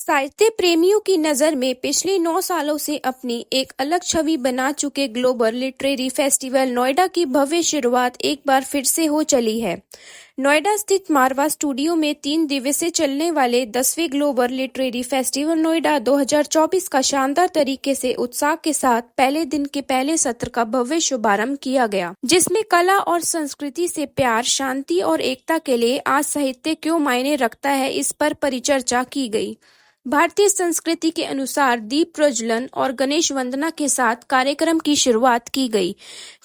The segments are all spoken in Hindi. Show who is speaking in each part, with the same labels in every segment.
Speaker 1: साहित्य प्रेमियों की नज़र में पिछले 9 सालों से अपनी एक अलग छवि बना चुके ग्लोबल लिटरेरी फेस्टिवल नोएडा की भव्य शुरुआत एक बार फिर से हो चली है। नोएडा स्थित मारवा स्टूडियो में 3 दिवसीय चलने वाले 10वें ग्लोबल लिटरेरी फेस्टिवल नोएडा 2024 का शानदार तरीके से उत्साह के साथ पहले दिन के पहले सत्र का भव्य शुभारंभ किया गया, जिसमें कला और संस्कृति से प्यार, शांति और एकता के लिए आज साहित्य क्यों मायने रखता है, इस पर परिचर्चा की गई। भारतीय संस्कृति के अनुसार दीप प्रज्वलन और गणेश वंदना के साथ कार्यक्रम की शुरुआत की गई।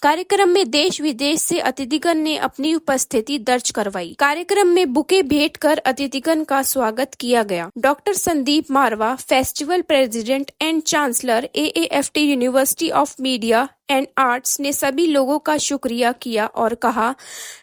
Speaker 1: कार्यक्रम में देश विदेश से अतिथिगण ने अपनी उपस्थिति दर्ज करवाई। कार्यक्रम में बुके भेंट कर अतिथिगण का स्वागत किया गया। Doctor Sandeep Marwah, festival president and chancellor AAFT university of media and arts, ने सभी लोगों का शुक्रिया किया और कहा,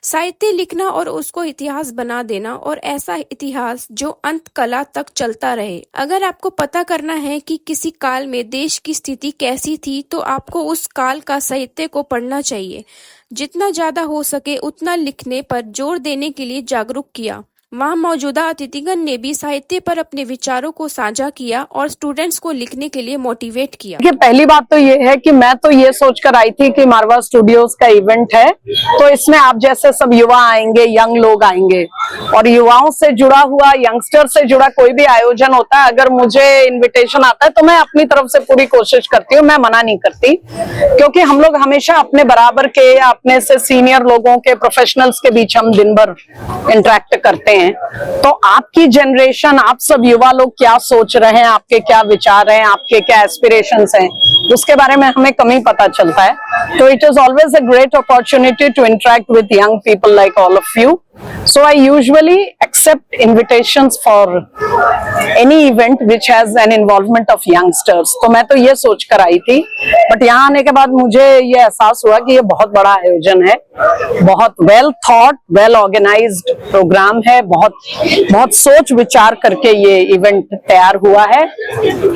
Speaker 1: साहित्य लिखना और उसको इतिहास बना देना, और ऐसा इतिहास जो अंत कला तक चलता रहे। अगर आपको पता करना है कि किसी काल में देश की स्थिति कैसी थी, तो आपको उस काल का साहित्य को पढ़ना चाहिए। जितना ज्यादा हो सके उतना लिखने पर जोर देने के लिए जागरूक किया। वहां मौजूदा अतिथिगण ने भी साहित्य पर अपने विचारों को साझा किया और स्टूडेंट्स को लिखने के लिए मोटिवेट किया।
Speaker 2: पहली बात तो ये है कि मैं तो ये सोचकर आई थी कि मारवा स्टूडियोज का इवेंट है, तो इसमें आप जैसे सब युवा आएंगे, यंग लोग आएंगे, और युवाओं से जुड़ा हुआ, यंगस्टर से जुड़ा कोई भी आयोजन होता है, अगर मुझे इन्विटेशन आता है तो मैं अपनी तरफ से पूरी कोशिश करती हूँ, मैं मना नहीं करती, क्योंकि हम लोग हमेशा अपने बराबर के या अपने से सीनियर लोगों के, प्रोफेशनल्स के बीच हम दिन भर इंटरेक्ट करते हैं। तो आपकी जनरेशन, आप सब युवा लोग क्या सोच रहे हैं, आपके क्या विचार हैं, आपके क्या एस्पिरेशंस हैं, उसके बारे में हमें कम ही पता चलता है। तो it is always a great opportunity to interact with young people like all of you. So I usually accept invitations for any event which has an involvement of youngsters. तो मैं तो ये सोच कर आई थी, बट यहाँ आने के बाद मुझे ये एहसास हुआ कि ये बहुत बड़ा आयोजन है, बहुत well thought, well organised programme है, बहुत सोच विचार करके ये इवेंट तैयार हुआ है,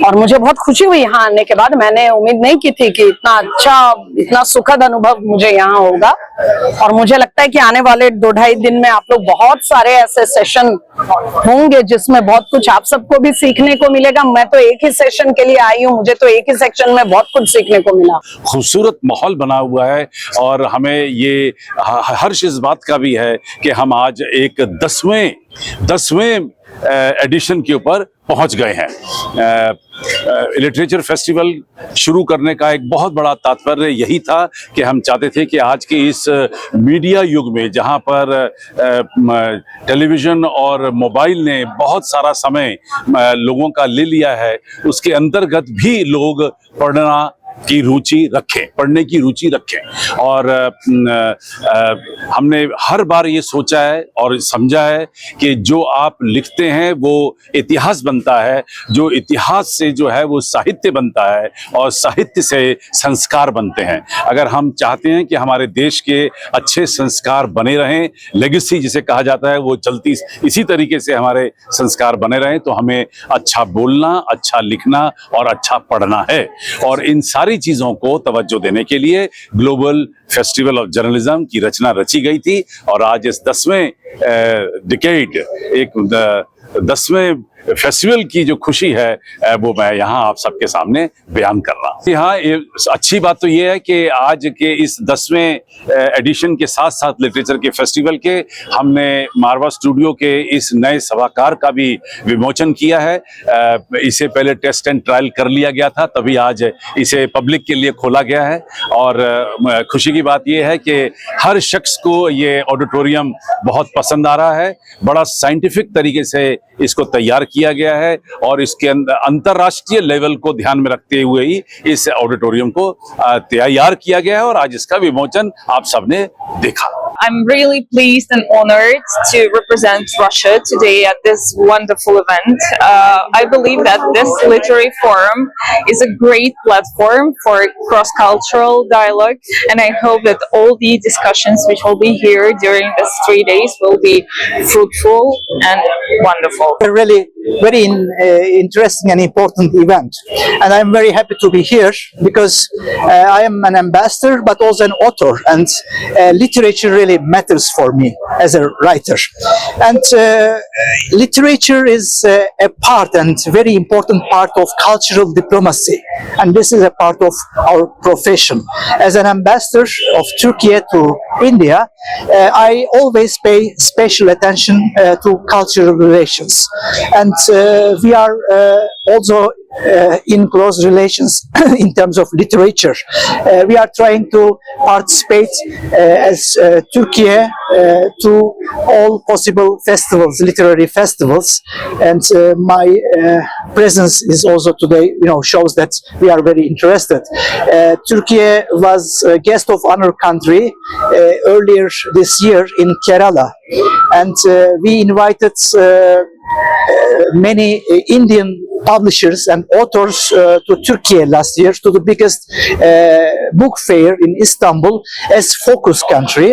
Speaker 2: और मुझे बहुत खुशी हुई यहाँ आने के बाद। मैंने उम्मीद नहीं की थी कि इतना अच्छा, इतना सुखद अनुभव मुझे यहाँ होगा, और मुझे लगता है कि आने वाले 2-2.5 दिन में आप लोग बहुत सारे ऐसे सेशन होंगे जिसमें बहुत कुछ आप सबको भी सीखने को मिलेगा। मैं तो एक ही सेशन के लिए आई हूँ, मुझे तो एक ही सेक्शन में बहुत कुछ सीखने को मिला।
Speaker 3: खूबसूरत माहौल बना हुआ है, और हमें ये हर्ष इस बात का भी है कि हम आज एक 10वें एडिशन के ऊपर पहुंच गए हैं। लिटरेचर फेस्टिवल शुरू करने का एक बहुत बड़ा तात्पर्य यही था कि हम चाहते थे कि आज के इस मीडिया युग में, जहां पर टेलीविज़न और मोबाइल ने बहुत सारा समय लोगों का ले लिया है, उसके अंतर्गत भी लोग पढ़ने की रुचि रखें। और हमने हर बार ये सोचा है और समझा है कि जो आप लिखते हैं वो इतिहास बनता है, जो इतिहास से जो है वो साहित्य बनता है, और साहित्य से संस्कार बनते हैं। अगर हम चाहते हैं कि हमारे देश के अच्छे संस्कार बने रहें, लेगेसी जिसे कहा जाता है, वो चलती इसी तरीके से हमारे संस्कार बने रहें, तो हमें अच्छा बोलना, अच्छा लिखना और अच्छा पढ़ना है। और इन सारी चीजों को तवज्जो देने के लिए ग्लोबल फेस्टिवल ऑफ जर्नलिज्म की रचना रची गई थी, और आज इस 10वें डिकेड, एक 10वें फेस्टिवल की जो खुशी है वो मैं यहाँ आप सबके सामने बयान कर रहा हूँ। यहाँ अच्छी बात तो ये है कि आज के इस 10वें एडिशन के साथ साथ लिटरेचर के फेस्टिवल के हमने मारवा स्टूडियो के इस नए सभागार का भी विमोचन किया है। इसे पहले टेस्ट एंड ट्रायल कर लिया गया था, तभी आज इसे पब्लिक के लिए खोला गया है। और खुशी की बात यह है कि हर शख्स को ये ऑडिटोरियम बहुत पसंद आ रहा है। बड़ा साइंटिफिक तरीके से इसको तैयार किया गया है, और इसके अंतरराष्ट्रीय लेवल को ध्यान में रखते हुए ही इस ऑडिटोरियम को तैयार किया गया है, और आज इसका विमोचन आप सबने देखा।
Speaker 4: I'm really pleased and honored to represent Russia today at this wonderful event. I believe that this literary forum is a great platform for cross-cultural dialogue, and I hope that all the discussions which will be here during these 3 days will be fruitful and wonderful.
Speaker 5: Really very interesting and important event. And I'm very happy to be here because I am an ambassador but also an author, and literature really matters for me as a writer. And literature is a part and very important part of cultural diplomacy, and this is a part of our profession. As an ambassador of Turkey to India, I always pay special attention to cultural relations, and we are also in close relations in terms of literature. We are trying to participate as Turkey to all possible festivals, literary festivals, and my presence is also today, shows that we are very interested. Turkey was a guest of honor country earlier this year in Kerala, and we invited many Indian publishers and authors to Turkey last year to the biggest book fair in Istanbul as focus country.